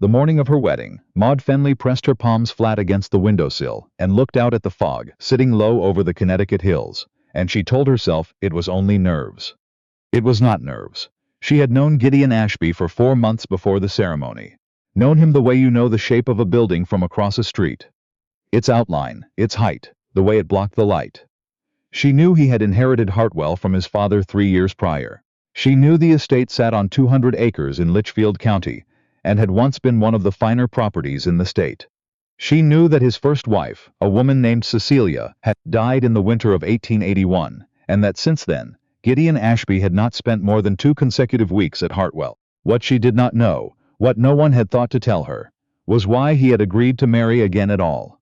The morning of her wedding, Maud Fenley pressed her palms flat against the windowsill and looked out at the fog sitting low over the Connecticut hills, and she told herself it was only nerves. It was not nerves. She had known Gideon Ashby for 4 months before the ceremony. Known him the way you know the shape of a building from across a street. Its outline, its height, the way it blocked the light. She knew he had inherited Hartwell from his father 3 years prior. She knew the estate sat on 200 acres in Litchfield County, and had once been one of the finer properties in the state. She knew that his first wife, a woman named Cecilia, had died in the winter of 1881, and that since then, Gideon Ashby had not spent more than 2 consecutive weeks at Hartwell. What she did not know, what no one had thought to tell her, was why he had agreed to marry again at all.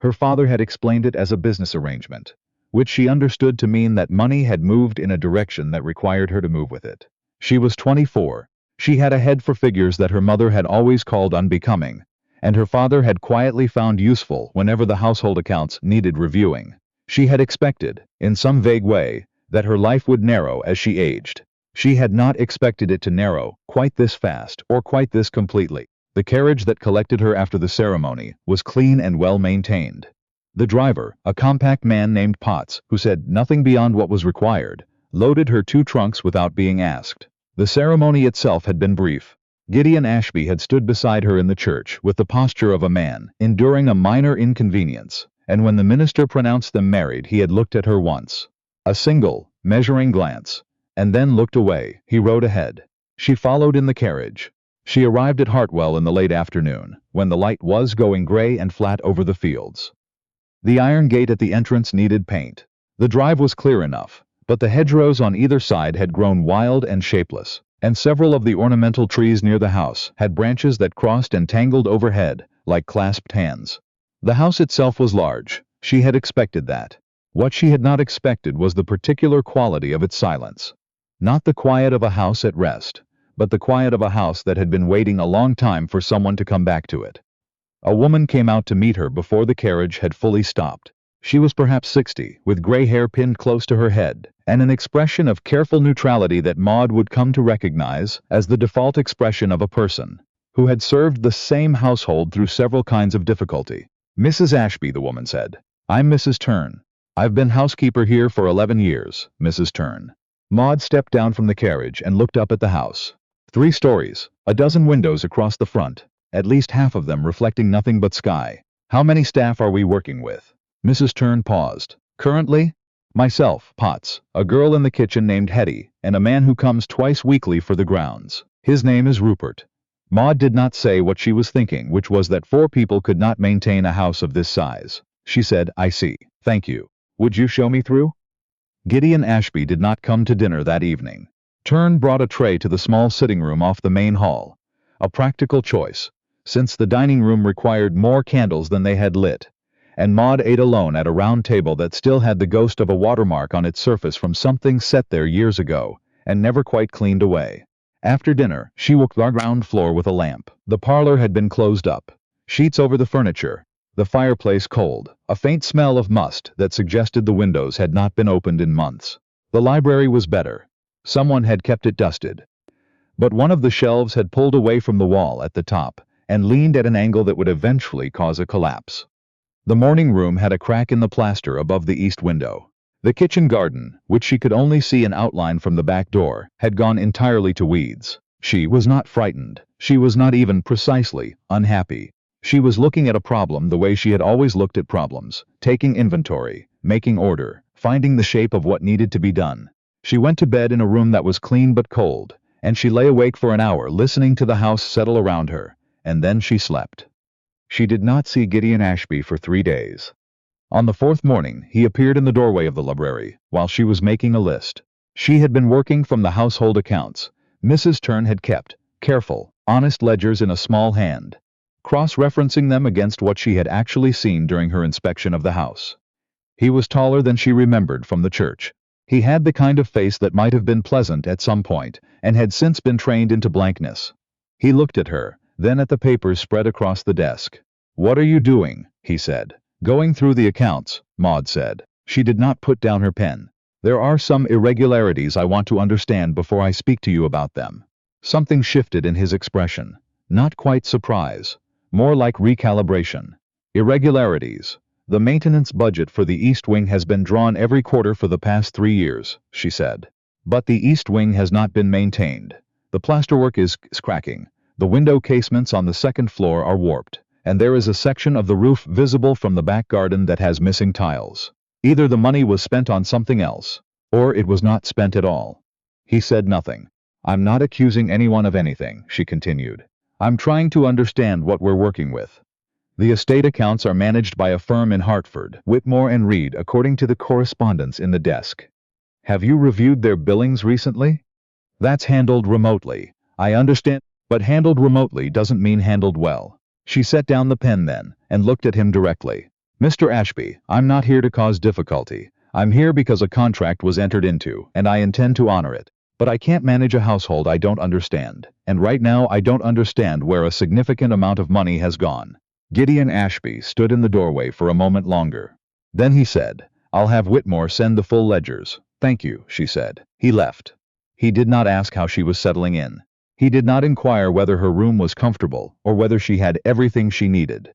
Her father had explained it as a business arrangement, which she understood to mean that money had moved in a direction that required her to move with it. She was 24. She had a head for figures that her mother had always called unbecoming, and her father had quietly found useful whenever the household accounts needed reviewing. She had expected, in some vague way, that her life would narrow as she aged. She had not expected it to narrow quite this fast or quite this completely. The carriage that collected her after the ceremony was clean and well maintained. The driver, a compact man named Potts, who said nothing beyond what was required, loaded her 2 trunks without being asked. The ceremony itself had been brief. Gideon Ashby had stood beside her in the church with the posture of a man enduring a minor inconvenience, and when the minister pronounced them married he had looked at her once. A single, measuring glance, and then looked away. He rode ahead. She followed in the carriage. She arrived at Hartwell in the late afternoon, when the light was going gray and flat over the fields. The iron gate at the entrance needed paint. The drive was clear enough, but the hedgerows on either side had grown wild and shapeless, and several of the ornamental trees near the house had branches that crossed and tangled overhead, like clasped hands. The house itself was large. She had expected that. What she had not expected was the particular quality of its silence. Not the quiet of a house at rest, but the quiet of a house that had been waiting a long time for someone to come back to it. A woman came out to meet her before the carriage had fully stopped. She was perhaps 60, with gray hair pinned close to her head, and an expression of careful neutrality that Maud would come to recognize as the default expression of a person who had served the same household through several kinds of difficulty. "Mrs. Ashby," the woman said. "I'm Mrs. Turn. I've been housekeeper here for 11 years, Mrs. Turn." Maud stepped down from the carriage and looked up at the house. 3 stories, a dozen windows across the front, at least half of them reflecting nothing but sky. "How many staff are we working with?" Mrs. Turn paused. "Currently? Myself, Potts, a girl in the kitchen named Hetty, and a man who comes twice weekly for the grounds. His name is Rupert." Maud did not say what she was thinking, which was that 4 people could not maintain a house of this size. She said, "I see. Thank you. Would you show me through?" Gideon Ashby did not come to dinner that evening. Turn brought a tray to the small sitting room off the main hall. A practical choice, since the dining room required more candles than they had lit, and Maud ate alone at a round table that still had the ghost of a watermark on its surface from something set there years ago, and never quite cleaned away. After dinner, she walked the ground floor with a lamp. The parlor had been closed up. Sheets over the furniture. The fireplace cold. A faint smell of must that suggested the windows had not been opened in months. The library was better. Someone had kept it dusted. But one of the shelves had pulled away from the wall at the top and leaned at an angle that would eventually cause a collapse. The morning room had a crack in the plaster above the east window. The kitchen garden, which she could only see an outline from the back door, had gone entirely to weeds. She was not frightened. She was not even precisely unhappy. She was looking at a problem the way she had always looked at problems, taking inventory, making order, finding the shape of what needed to be done. She went to bed in a room that was clean but cold, and she lay awake for an hour listening to the house settle around her, and then she slept. She did not see Gideon Ashby for 3 days. On the 4th morning, he appeared in the doorway of the library, while she was making a list. She had been working from the household accounts. Mrs. Turn had kept careful, honest ledgers in a small hand, cross-referencing them against what she had actually seen during her inspection of the house. He was taller than she remembered from the church. He had the kind of face that might have been pleasant at some point, and had since been trained into blankness. He looked at her, then at the papers spread across the desk. "What are you doing?" he said. "Going through the accounts," Maud said. She did not put down her pen. "There are some irregularities I want to understand before I speak to you about them." Something shifted in his expression. Not quite surprise. More like recalibration. Irregularities. The maintenance budget for the East Wing has been drawn every quarter for the past 3 years, she said. But the East Wing has not been maintained. The plasterwork is cracking. The window casements on the second floor are warped, and there is a section of the roof visible from the back garden that has missing tiles. Either the money was spent on something else, or it was not spent at all. He said nothing. I'm not accusing anyone of anything, she continued. I'm trying to understand what we're working with. The estate accounts are managed by a firm in Hartford, Whitmore and Reed, according to the correspondence in the desk. Have you reviewed their billings recently? That's handled remotely. I understand, but handled remotely doesn't mean handled well. She set down the pen then, and looked at him directly. Mr. Ashby, I'm not here to cause difficulty. I'm here because a contract was entered into, and I intend to honor it. But I can't manage a household I don't understand, and right now I don't understand where a significant amount of money has gone. Gideon Ashby stood in the doorway for a moment longer. Then he said, I'll have Whitmore send the full ledgers. Thank you, she said. He left. He did not ask how she was settling in. He did not inquire whether her room was comfortable or whether she had everything she needed.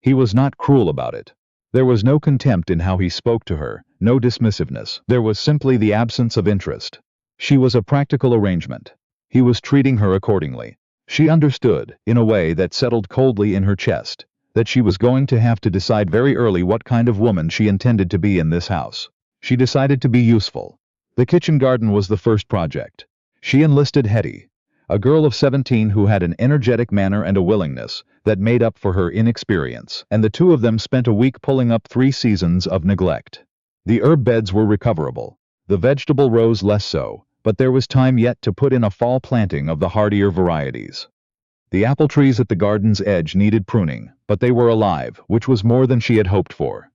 He was not cruel about it. There was no contempt in how he spoke to her, no dismissiveness. There was simply the absence of interest. She was a practical arrangement. He was treating her accordingly. She understood, in a way that settled coldly in her chest, that she was going to have to decide very early what kind of woman she intended to be in this house. She decided to be useful. The kitchen garden was the first project. She enlisted Hetty, a girl of 17 who had an energetic manner and a willingness that made up for her inexperience, and the two of them spent a week pulling up 3 seasons of neglect. The herb beds were recoverable. The vegetable rows less so, but there was time yet to put in a fall planting of the hardier varieties. The apple trees at the garden's edge needed pruning, but they were alive, which was more than she had hoped for.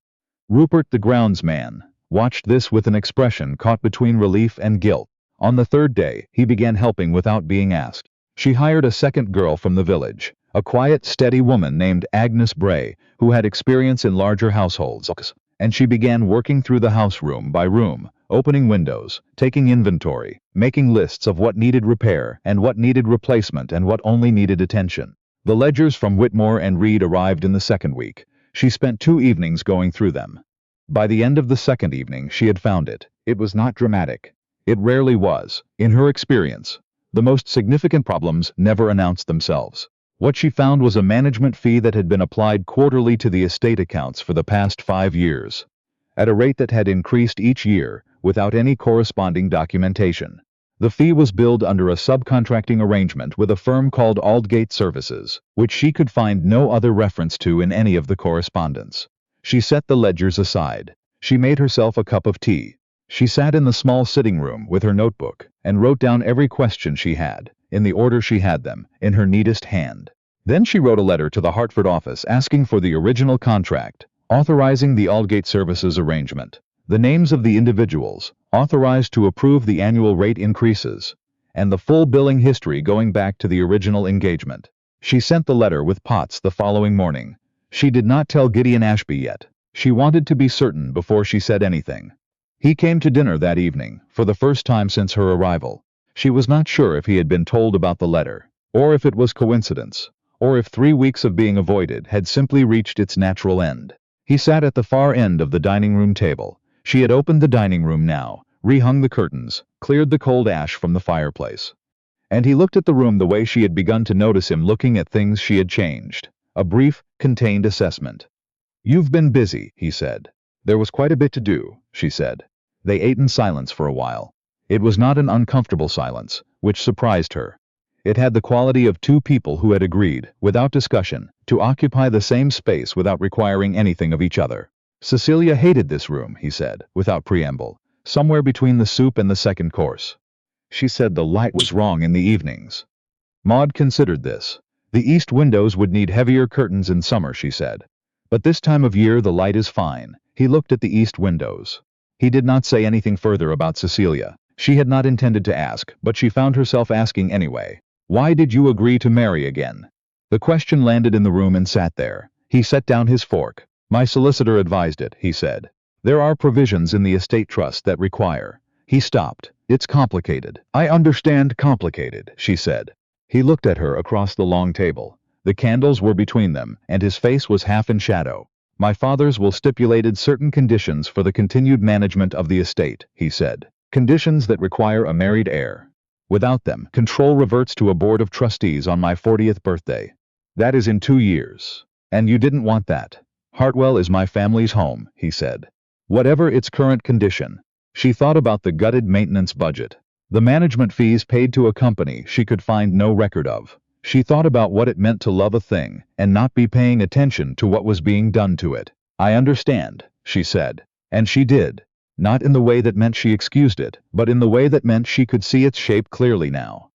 Rupert, the groundsman, watched this with an expression caught between relief and guilt. On the 3rd day, he began helping without being asked. She hired a second girl from the village, a quiet, steady woman named Agnes Bray, who had experience in larger households, and she began working through the house room by room, opening windows, taking inventory, making lists of what needed repair and what needed replacement and what only needed attention. The ledgers from Whitmore and Reed arrived in the 2nd week. She spent 2 evenings going through them. By the end of the 2nd evening she had found it. It was not dramatic. It rarely was. In her experience, the most significant problems never announced themselves. What she found was a management fee that had been applied quarterly to the estate accounts for the past 5 years, at a rate that had increased each year, without any corresponding documentation. The fee was billed under a subcontracting arrangement with a firm called Aldgate Services, which she could find no other reference to in any of the correspondence. She set the ledgers aside. She made herself a cup of tea. She sat in the small sitting room with her notebook and wrote down every question she had, in the order she had them, in her neatest hand. Then she wrote a letter to the Hartford office asking for the original contract, authorizing the Aldgate Services arrangement, the names of the individuals authorized to approve the annual rate increases, and the full billing history going back to the original engagement. She sent the letter with Potts the following morning. She did not tell Gideon Ashby yet. She wanted to be certain before she said anything. He came to dinner that evening, for the first time since her arrival. She was not sure if he had been told about the letter, or if it was coincidence, or if 3 weeks of being avoided had simply reached its natural end. He sat at the far end of the dining room table. She had opened the dining room now, rehung the curtains, cleared the cold ash from the fireplace. And he looked at the room the way she had begun to notice him looking at things she had changed. A brief, contained assessment. "You've been busy," he said. "There was quite a bit to do," she said. They ate in silence for a while. It was not an uncomfortable silence, which surprised her. It had the quality of 2 people who had agreed, without discussion, to occupy the same space without requiring anything of each other. Cecilia hated this room, he said, without preamble, somewhere between the soup and the 2nd course. She said the light was wrong in the evenings. Maud considered this. The east windows would need heavier curtains in summer, she said. But this time of year the light is fine. He looked at the east windows. He did not say anything further about Cecilia. She had not intended to ask, but she found herself asking anyway. "Why did you agree to marry again?" The question landed in the room and sat there. He set down his fork. "My solicitor advised it," he said. "There are provisions in the estate trust that require—" He stopped. "It's complicated." "I understand complicated," she said. He looked at her across the long table. The candles were between them, and his face was half in shadow. My fathers will stipulated certain conditions for the continued management of the estate, he said. Conditions that require a married heir. Without them, control reverts to a board of trustees on my 40th birthday. That is in 2 years. And you didn't want that. Hartwell is my family's home, he said. Whatever its current condition. She thought about the gutted maintenance budget. The management fees paid to a company she could find no record of. She thought about what it meant to love a thing and not be paying attention to what was being done to it. I understand, she said. And she did. Not in the way that meant she excused it, but in the way that meant she could see its shape clearly now.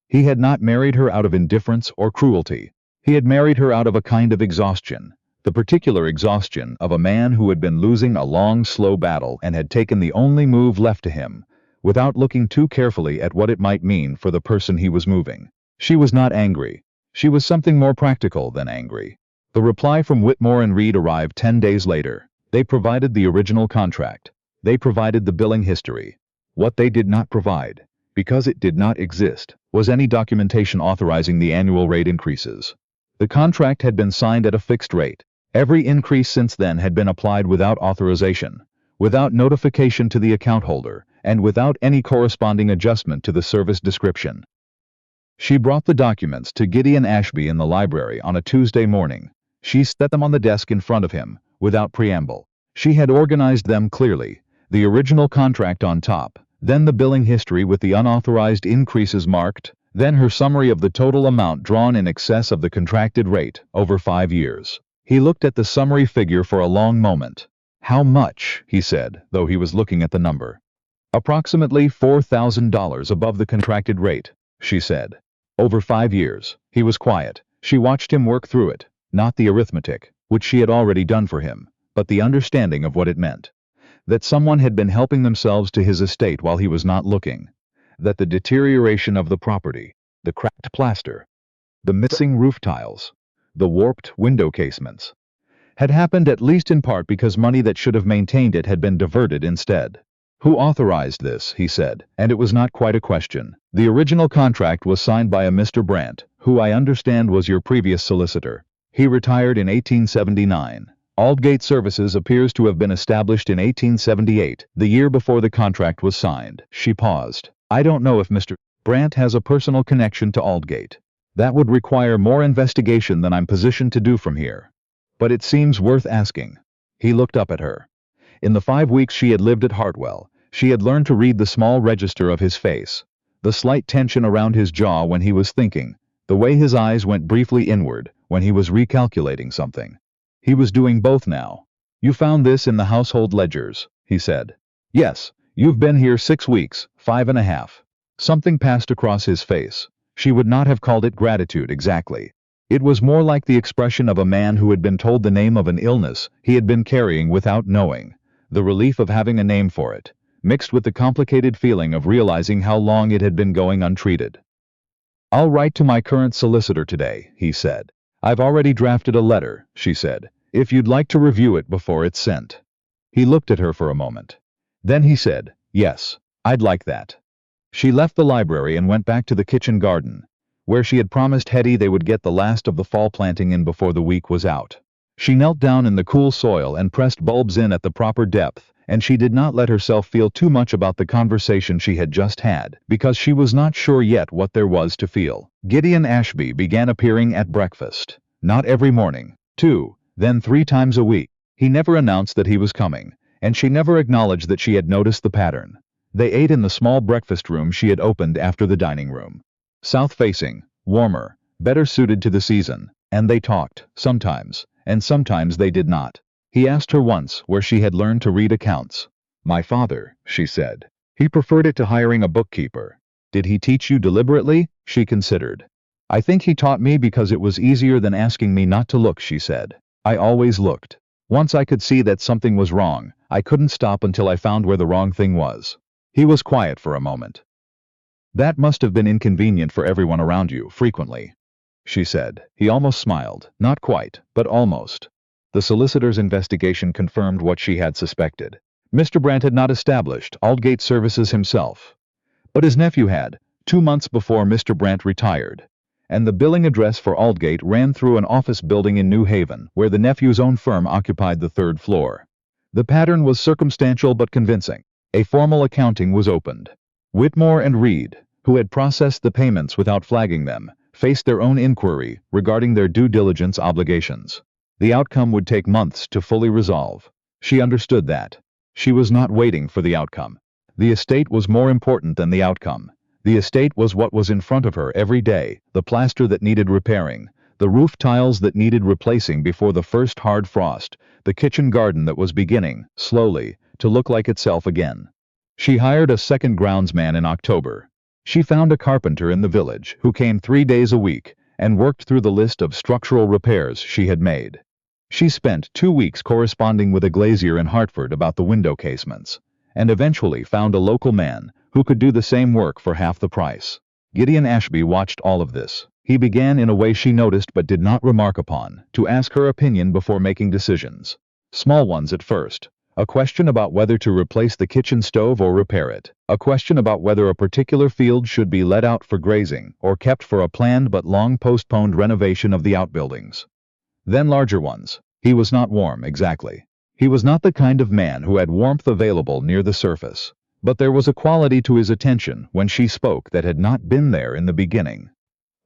He had not married her out of indifference or cruelty. He had married her out of a kind of exhaustion, the particular exhaustion of a man who had been losing a long, slow battle and had taken the only move left to him, without looking too carefully at what it might mean for the person he was moving. She was not angry. She was something more practical than angry. The reply from Whitmore and Reed arrived 10 days later. They provided the original contract. They provided the billing history. What they did not provide, because it did not exist, was any documentation authorizing the annual rate increases. The contract had been signed at a fixed rate. Every increase since then had been applied without authorization, without notification to the account holder, and without any corresponding adjustment to the service description. She brought the documents to Gideon Ashby in the library on a Tuesday morning. She set them on the desk in front of him, without preamble. She had organized them clearly, the original contract on top, then the billing history with the unauthorized increases marked, then her summary of the total amount drawn in excess of the contracted rate over 5 years. He looked at the summary figure for a long moment. How much, he said, though he was looking at the number. Approximately $4,000 above the contracted rate, she said. Over 5 years. He was quiet. She watched him work through it, not the arithmetic, which she had already done for him, but the understanding of what it meant. That someone had been helping themselves to his estate while he was not looking. That the deterioration of the property, the cracked plaster, the missing roof tiles, the warped window casements, had happened at least in part because money that should have maintained it had been diverted instead. Who authorized this, he said, and it was not quite a question. The original contract was signed by a Mr. Brandt, who I understand was your previous solicitor. He retired in 1879. Aldgate Services appears to have been established in 1878, the year before the contract was signed. She paused. I don't know if Mr. Brandt has a personal connection to Aldgate. That would require more investigation than I'm positioned to do from here. But it seems worth asking. He looked up at her. In the 5 weeks she had lived at Hartwell, she had learned to read the small register of his face, the slight tension around his jaw when he was thinking, the way his eyes went briefly inward when he was recalculating something. He was doing both now. You found this in the household ledgers, he said. Yes, you've been here 6 weeks, 5.5. Something passed across his face. She would not have called it gratitude exactly. It was more like the expression of a man who had been told the name of an illness he had been carrying without knowing, the relief of having a name for it, mixed with the complicated feeling of realizing how long it had been going untreated. I'll write to my current solicitor today, he said. I've already drafted a letter, she said, if you'd like to review it before it's sent. He looked at her for a moment. Then he said, yes, I'd like that. She left the library and went back to the kitchen garden, where she had promised Hetty they would get the last of the fall planting in before the week was out. She knelt down in the cool soil and pressed bulbs in at the proper depth, and she did not let herself feel too much about the conversation she had just had, because she was not sure yet what there was to feel. Gideon Ashby began appearing at breakfast. Not every morning, 2, then 3 times a week. He never announced that he was coming, and she never acknowledged that she had noticed the pattern. They ate in the small breakfast room she had opened after the dining room. South-facing, warmer, better suited to the season, and they talked, sometimes, and sometimes they did not. He asked her once where she had learned to read accounts. My father, she said. He preferred it to hiring a bookkeeper. Did he teach you deliberately? She considered. I think he taught me because it was easier than asking me not to look, she said. I always looked. Once I could see that something was wrong, I couldn't stop until I found where the wrong thing was. He was quiet for a moment. That must have been inconvenient for everyone around you, frequently, she said. He almost smiled. Not quite, but almost. The solicitor's investigation confirmed what she had suspected. Mr. Brandt had not established Aldgate Services himself, but his nephew had, 2 months before Mr. Brandt retired, and the billing address for Aldgate ran through an office building in New Haven, where the nephew's own firm occupied the third floor. The pattern was circumstantial but convincing. A formal accounting was opened. Whitmore and Reed, who had processed the payments without flagging them, faced their own inquiry regarding their due diligence obligations. The outcome would take months to fully resolve. She understood that. She was not waiting for the outcome. The estate was more important than the outcome. The estate was what was in front of her every day, the plaster that needed repairing, the roof tiles that needed replacing before the first hard frost, the kitchen garden that was beginning, slowly, to look like itself again. She hired a second groundsman in October. She found a carpenter in the village who came 3 days a week and worked through the list of structural repairs she had made. She spent 2 weeks corresponding with a glazier in Hartford about the window casements, and eventually found a local man who could do the same work for half the price. Gideon Ashby watched all of this. He began in a way she noticed but did not remark upon, to ask her opinion before making decisions. Small ones at first. A question about whether to replace the kitchen stove or repair it. A question about whether a particular field should be let out for grazing or kept for a planned but long postponed renovation of the outbuildings. Then larger ones. He was not warm, exactly. He was not the kind of man who had warmth available near the surface. But there was a quality to his attention when she spoke that had not been there in the beginning.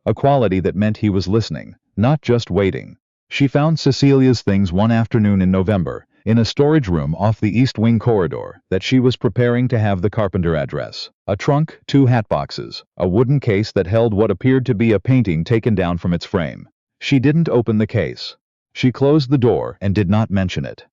A quality that meant he was listening, not just waiting. She found Cecilia's things one afternoon in November, in a storage room off the East Wing corridor that she was preparing to have the carpenter address. A trunk, 2 hatboxes, a wooden case that held what appeared to be a painting taken down from its frame. She didn't open the case. She closed the door and did not mention it.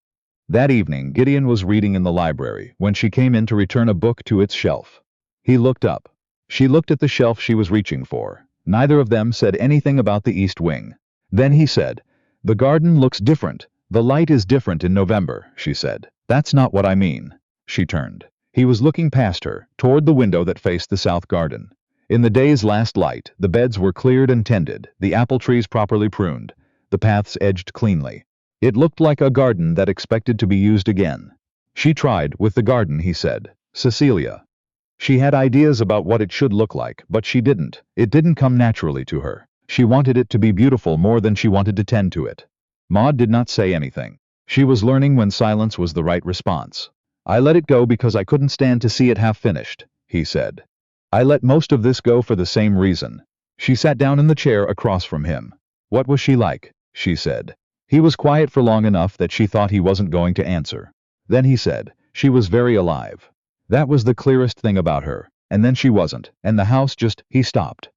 That evening, Gideon was reading in the library when she came in to return a book to its shelf. He looked up. She looked at the shelf she was reaching for. Neither of them said anything about the East Wing. Then he said, "The garden looks different. The light is different in November," she said. "That's not what I mean." She turned. He was looking past her, toward the window that faced the south garden. In the day's last light, the beds were cleared and tended, the apple trees properly pruned, the paths edged cleanly. It looked like a garden that expected to be used again. She tried with the garden, he said. Cecilia. She had ideas about what it should look like, but she didn't. It didn't come naturally to her. She wanted it to be beautiful more than she wanted to tend to it. Maud did not say anything. She was learning when silence was the right response. "I let it go because I couldn't stand to see it half finished," he said. "I let most of this go for the same reason." She sat down in the chair across from him. "What was she like?" she said. He was quiet for long enough that she thought he wasn't going to answer. Then he said, "She was very alive. That was the clearest thing about her, and then she wasn't, and the house just," he stopped.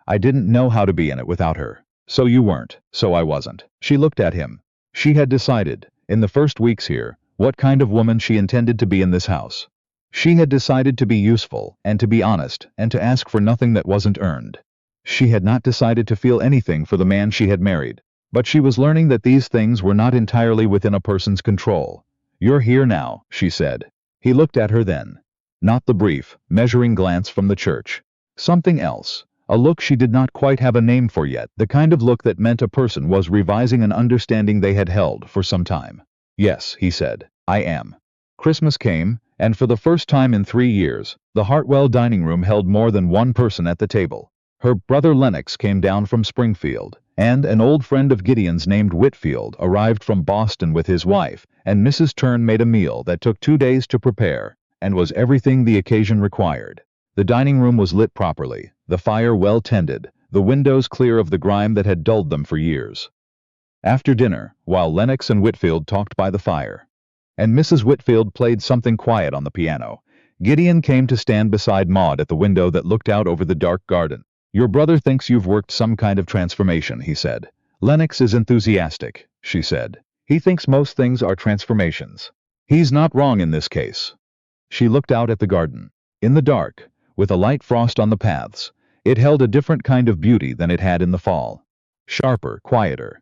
"I didn't know how to be in it without her. So you weren't, so I wasn't." She looked at him. She had decided, in the first weeks here, what kind of woman she intended to be in this house. She had decided to be useful, and to be honest, and to ask for nothing that wasn't earned. She had not decided to feel anything for the man she had married. But she was learning that these things were not entirely within a person's control. "You're here now," she said. He looked at her then. Not the brief, measuring glance from the church. Something else. A look she did not quite have a name for yet, the kind of look that meant a person was revising an understanding they had held for some time. "Yes," he said, "I am." Christmas came, and for the first time in 3 years, the Hartwell dining room held more than one person at the table. Her brother Lennox came down from Springfield, and an old friend of Gideon's named Whitfield arrived from Boston with his wife, and Mrs. Turn made a meal that took 2 days to prepare, and was everything the occasion required. The dining room was lit properly, the fire well tended, the windows clear of the grime that had dulled them for years. After dinner, while Lennox and Whitfield talked by the fire, and Mrs. Whitfield played something quiet on the piano, Gideon came to stand beside Maud at the window that looked out over the dark garden. "Your brother thinks you've worked some kind of transformation," he said. "Lennox is enthusiastic," she said. "He thinks most things are transformations. He's not wrong in this case." She looked out at the garden. In the dark, with a light frost on the paths, it held a different kind of beauty than it had in the fall. Sharper, quieter.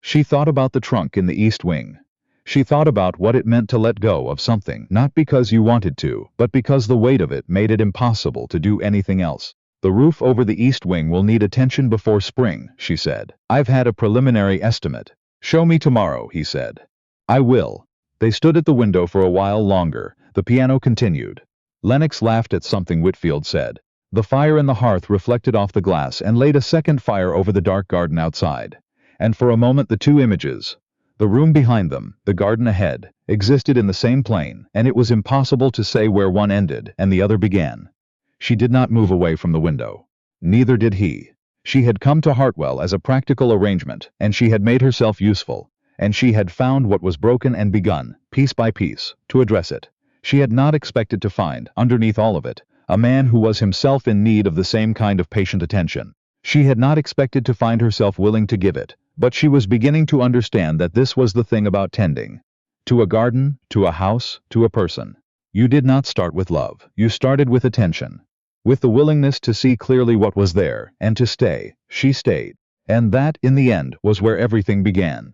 She thought about the trunk in the East Wing. She thought about what it meant to let go of something, not because you wanted to, but because the weight of it made it impossible to do anything else. "The roof over the East Wing will need attention before spring," she said. "I've had a preliminary estimate." "Show me tomorrow," he said. "I will." They stood at the window for a while longer. The piano continued. Lennox laughed at something Whitfield said. The fire in the hearth reflected off the glass and laid a second fire over the dark garden outside. And for a moment the two images, the room behind them, the garden ahead, existed in the same plane, and it was impossible to say where one ended and the other began. She did not move away from the window. Neither did he. She had come to Hartwell as a practical arrangement, and she had made herself useful, and she had found what was broken and begun, piece by piece, to address it. She had not expected to find, underneath all of it, a man who was himself in need of the same kind of patient attention. She had not expected to find herself willing to give it, but she was beginning to understand that this was the thing about tending. To a garden, to a house, to a person. You did not start with love. You started with attention. With the willingness to see clearly what was there, and to stay. She stayed. And that, in the end, was where everything began.